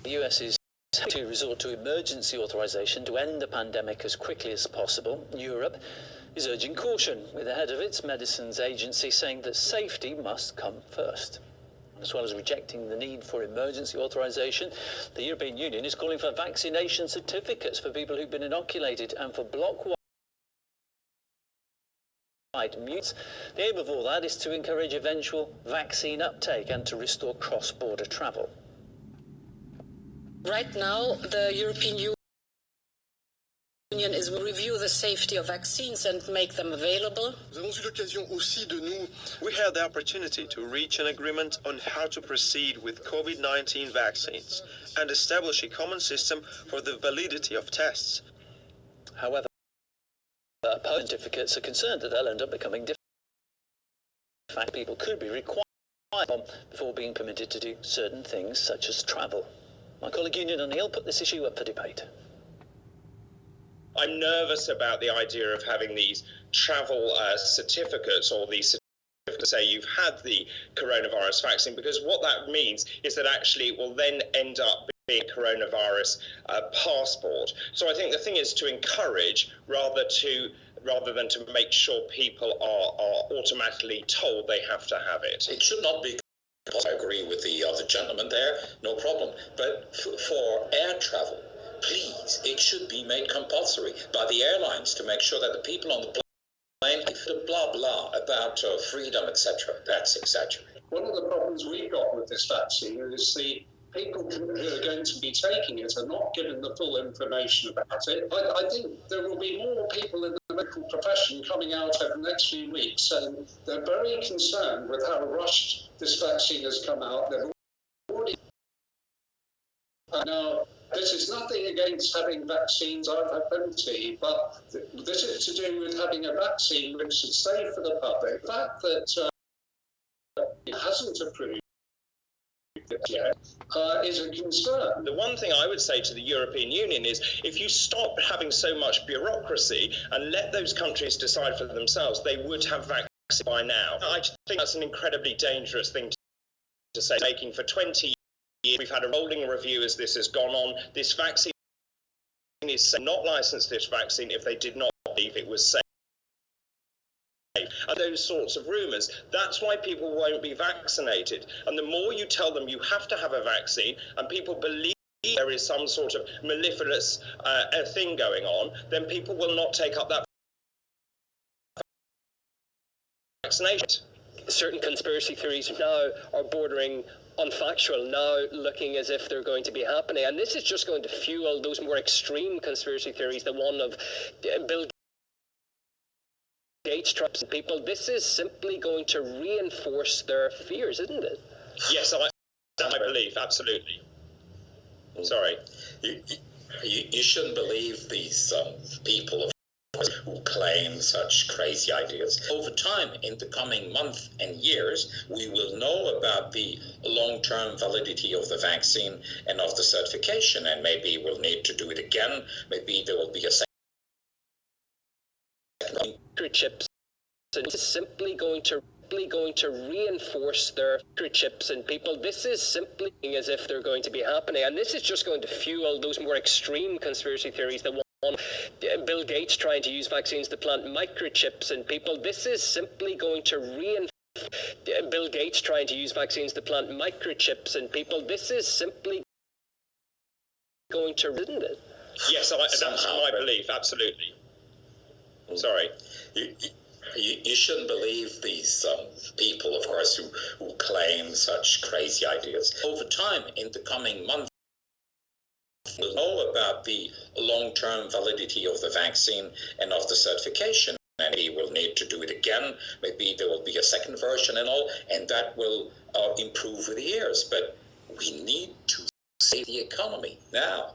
The US is to resort to emergency authorization to end the pandemic as quickly as possible. Europe is urging caution, with the head of its medicines agency saying that safety must come first. As well as rejecting the need for emergency authorization, the European Union is calling for vaccination certificates for people who've been inoculated and for block-wide mutes. The aim of all that is to encourage eventual vaccine uptake and to restore cross-border travel. Right now, the European Union is review the safety of vaccines and make them available. We had the opportunity to reach an agreement on how to proceed with COVID-19 vaccines and establish a common system for the validity of tests. However, certificates are concerned that they'll end up becoming difficult. In fact, people could be required before being permitted to do certain things such as travel. My colleague Union O'Neill put this issue up for debate. I'm nervous about the idea of having these travel certificates or these certificates to say you've had the coronavirus vaccine, because what that means is that actually it will then end up being a coronavirus passport. So I think the thing is to encourage rather than to make sure people are automatically told they have to have it. It should not be. I agree with the other gentleman there, no problem. But for air travel, please, it should be made compulsory by the airlines to make sure that the people on the plane, blah, blah, about freedom, etc. That's exaggerated. One of the problems we've got with this vaccine is the people who are going to be taking it are not given the full information about it. I think there will be more people in the medical profession coming out over the next few weeks saying they're very concerned with how rushed this vaccine has come out. They've already... Now, this is nothing against having vaccines. I've had plenty, but this is to do with having a vaccine which is safe for the public. The fact that it hasn't approved yet is a concern. The one thing I would say to the European Union is if you stop having so much bureaucracy and let those countries decide for themselves, they would have vaccines by now. I think that's an incredibly dangerous thing to say. Making for 20 years, we've had a rolling review as this has gone on. This vaccine is not licensed, this vaccine, if they did not believe it was safe. And those sorts of rumours, that's why people won't be vaccinated. And the more you tell them you have to have a vaccine and people believe there is some sort of mellifluous thing going on, then people will not take up that vaccination. Certain conspiracy theories now are bordering on factual, now looking as if they're going to be happening. And this is just going to fuel those more extreme conspiracy theories, the one of Bill Gates traps people. This is simply going to reinforce their fears, isn't it? Yes, I believe, absolutely. Sorry. You shouldn't believe these people who claim such crazy ideas. Over time, in the coming months and years, we will know about the long-term validity of the vaccine and of the certification, and maybe we'll need to do it again. Maybe there will be a second chips, and it's simply going to reinforce their chips and people. This is simply as if they're going to be happening, and this is just going to fuel those more extreme conspiracy theories, the one Bill Gates trying to use vaccines to plant microchips in people. This is simply going to reinforce Bill Gates trying to use vaccines to plant microchips in people. This is simply going to, isn't it? Yes, that's my belief, absolutely. Sorry. You shouldn't believe these people, of course, who claim such crazy ideas. Over time, in the coming months, we'll know about the long-term validity of the vaccine and of the certification. And we will need to do it again. Maybe there will be a second version and all, and that will improve with the years. But we need to save the economy now.